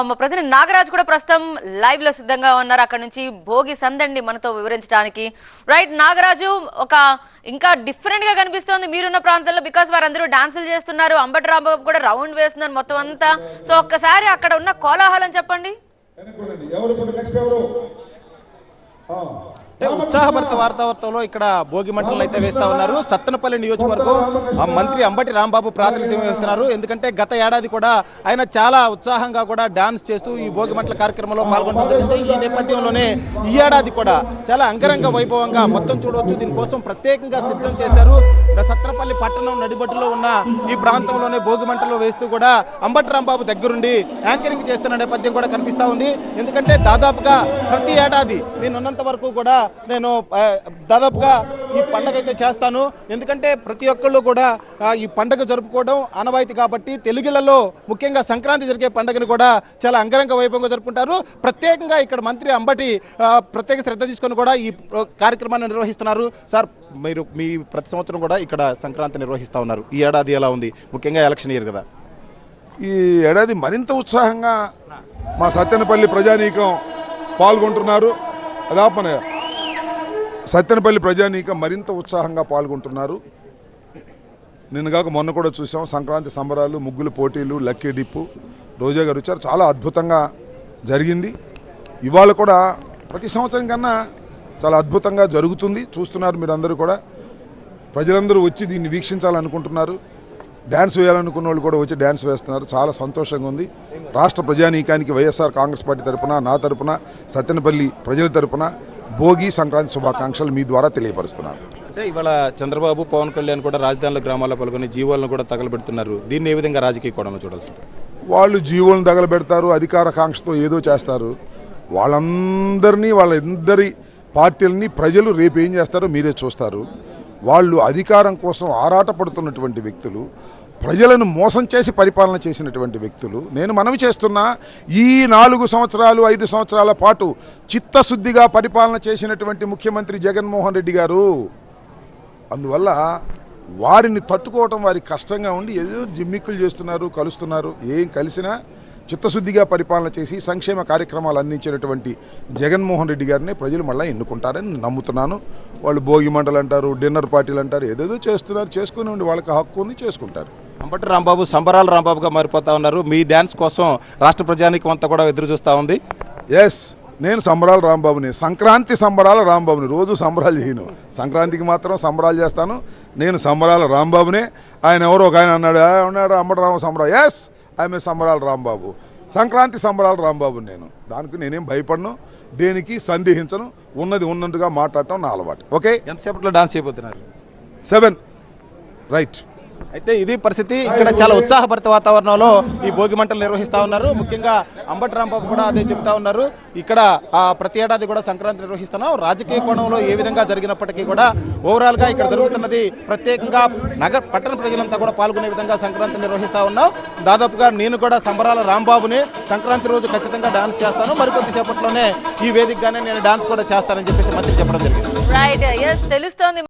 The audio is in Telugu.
మా ప్రతినిధి నాగరాజ్ కూడా ప్రస్తుతం లైవ్ లో సిద్ధంగా ఉన్నారు. అక్కడ నుంచి భోగి సందండి మనతో వివరించడానికి. రైట్ నాగరాజు, ఒక ఇంకా డిఫరెంట్ గా కనిపిస్తోంది మీరున్న ప్రాంతంలో, బికాస్ వారందరూ డాన్సులు చేస్తున్నారు, అంబటి రాంబాబు కూడా రౌండ్ వేస్తున్నారు మొత్తం అంతా. సో ఒక్కసారి అక్కడ ఉన్న కోలాహలం చెప్పండి. ఉత్సాహభరిత వార్తావర్తంలో ఇక్కడ భోగి మంటలను అయితే వేస్తా ఉన్నారు. సత్తెనపల్లి నియోజకవర్గం మంత్రి అంబటి రాంబాబు ప్రాతినిధ్యం వహిస్తున్నారు. ఎందుకంటే గత ఏడాది కూడా ఆయన చాలా ఉత్సాహంగా కూడా డాన్స్ చేస్తూ ఈ భోగి మంటల కార్యక్రమంలో పాల్గొంటుంది. ఈ నేపథ్యంలోనే ఈ ఏడాది కూడా చాలా అంగరంగ వైభవంగా మొత్తం చూడవచ్చు. దీనికోసం ప్రత్యేకంగా సిద్ధం చేశారు. సత్తెనపల్లి పట్టణం నడిబడ్డులో ఉన్న ఈ ప్రాంతంలోనే భోగి మంటలు వేస్తూ కూడా అంబటి రాంబాబు దగ్గరుండి యాంకరింగ్ చేస్తున్న నేపథ్యం కూడా కనిపిస్తూ ఉంది. ఎందుకంటే దాదాపుగా ప్రతి ఏడాది నేనున్నంత వరకు కూడా నేను దాదాపుగా ఈ పండుగ అయితే చేస్తాను. ఎందుకంటే ప్రతి ఒక్కళ్ళు కూడా ఈ పండుగ జరుపుకోవడం ఆనవాయితీ కాబట్టి తెలుగులలో ముఖ్యంగా సంక్రాంతి జరిగే పండుగను కూడా చాలా అంగరంగ వైభవంగా జరుపుకుంటారు. ప్రత్యేకంగా ఇక్కడ మంత్రి అంబటి ప్రత్యేక శ్రద్ధ తీసుకొని కూడా ఈ కార్యక్రమాన్ని నిర్వహిస్తున్నారు. సార్, మీరు మీ ప్రతి సంవత్సరం కూడా ఇక్కడ సంక్రాంతి నిర్వహిస్తూ ఉన్నారు. ఈ ఏడాది ఎలా ఉంది? ముఖ్యంగా ఎలక్షన్ ఇయర్ కదా. ఈ ఏడాది మరింత ఉత్సాహంగా మా సత్తెనపల్లి ప్రజానీకం పాల్గొంటున్నారు. అదాపన సత్తెనపల్లి ప్రజానీకం మరింత ఉత్సాహంగా పాల్గొంటున్నారు. నిన్నగాక మొన్న కూడా చూసాం సంక్రాంతి సంబరాలు, ముగ్గుల పోటీలు, లక్కీ డిప్పు, రోజా గారు వచ్చారు. చాలా అద్భుతంగా జరిగింది. ఇవాళ కూడా ప్రతి సంవత్సరం కన్నా చాలా అద్భుతంగా జరుగుతుంది. చూస్తున్నారు మీరందరూ కూడా. ప్రజలందరూ వచ్చి దీన్ని వీక్షించాలనుకుంటున్నారు. డ్యాన్స్ వేయాలనుకున్న వాళ్ళు కూడా వచ్చి డ్యాన్స్ వేస్తున్నారు. చాలా సంతోషంగా ఉంది. రాష్ట్ర ప్రజానీకానికి వైఎస్ఆర్ కాంగ్రెస్ పార్టీ తరఫున, నా తరఫున, సత్తెనపల్లి ప్రజల తరఫున భోగి సంక్రాంతి శుభాకాంక్షలు మీ ద్వారా తెలియపరుస్తున్నారు. అంటే ఇవాళ చంద్రబాబు, పవన్ కళ్యాణ్ కూడా రాజధానిలో గ్రామాల్లో పాల్గొని జీవోలను కూడా తగలబెడుతున్నారు. దీన్ని ఏ విధంగా రాజకీయ కోణంలో చూడాల్సి? వాళ్ళు జీవోలను తగలబెడతారు, అధికార కాంక్షతో ఏదో చేస్తారు. వాళ్ళందరి పార్టీలని ప్రజలు రేపు ఏం చేస్తారో మీరే చూస్తారు. వాళ్ళు అధికారం కోసం ఆరాటపడుతున్నటువంటి వ్యక్తులు, ప్రజలను మోసం చేసి పరిపాలన చేసినటువంటి వ్యక్తులు. నేను మనవి చేస్తున్నా, ఈ 4 సంవత్సరాలు 5 సంవత్సరాల పాటు చిత్తశుద్ధిగా పరిపాలన చేసినటువంటి ముఖ్యమంత్రి జగన్మోహన్ రెడ్డి గారు. అందువల్ల వారిని తట్టుకోవటం వారికి కష్టంగా ఉండి ఏదో జిమ్మిక్కులు చేస్తున్నారు, కలుస్తున్నారు. ఏం కలిసినా చిత్తశుద్ధిగా పరిపాలన చేసి సంక్షేమ కార్యక్రమాలు అందించినటువంటి జగన్మోహన్ రెడ్డి గారిని ప్రజలు మళ్ళీ ఎన్నుకుంటారని నమ్ముతున్నాను. వాళ్ళు భోగి మంటలు అంటారు, డిన్నర్ పార్టీలు అంటారు, ఏదేదో చేస్తున్నారు. చేసుకుని ఉండి వాళ్ళకి హక్కు ఉంది, చేసుకుంటారు. అంబటి రాంబాబు సంబరాల రాంబాబుగా మారిపోతా ఉన్నారు. మీ డ్యాన్స్ కోసం రాష్ట్ర ప్రజానీకం అంతా కూడా ఎదురు చూస్తూ ఉంది. ఎస్, నేను సంబరాల రాంబాబుని, సంక్రాంతి సంబరాల రాంబాబుని. రోజు సంబరాలు చేయను, సంక్రాంతికి మాత్రం సంబరాలు చేస్తాను. నేను సంబరాల రాంబాబునే. ఆయన ఎవరో ఒక ఆయన అన్నాడు అంబటి రాంబాబు సంబరాలు. ఎస్, ఆమె సంబరాల రాంబాబు, సంక్రాంతి సంబరాల రాంబాబు. నేను దానికి నేనేం భయపడను, దేనికి సందేహించను. ఉన్నది ఉన్నట్టుగా మాట్లాడటం నా అలవాటు. ఓకే, ఎంతసేపట్లో డాన్స్ చేయబోతున్నారు? 7 రైట్. అయితే ఇది పరిస్థితి. ఇక్కడ చాలా ఉత్సాహభరిత వాతావరణంలో ఈ భోగి మంటలు నిర్వహిస్తూ ఉన్నారు. ముఖ్యంగా అంబటి రాంబాబు కూడా అదే చెప్తా ఉన్నారు. ఇక్కడ ప్రతి ఏడాది కూడా సంక్రాంతి నిర్వహిస్తున్నాం. రాజకీయ కోణంలో ఏ విధంగా జరిగినప్పటికీ కూడా ఓవరాల్గా ఇక్కడ జరుగుతున్నది ప్రత్యేకంగా పట్టణ ప్రజలంతా కూడా పాల్గొనే విధంగా సంక్రాంతి నిర్వహిస్తూ ఉన్నాం. దాదాపుగా నేను కూడా సంబరాల రాంబాబుని సంక్రాంతి రోజు ఖచ్చితంగా డాన్స్ చేస్తాను. మరికొద్దిసేపట్లోనే ఈ వేదికగానే నేను డాన్స్ కూడా చేస్తానని చెప్పేసి మంత్రి చెప్పడం జరిగింది. రైట్, ఎస్ తెలుస్తోంది.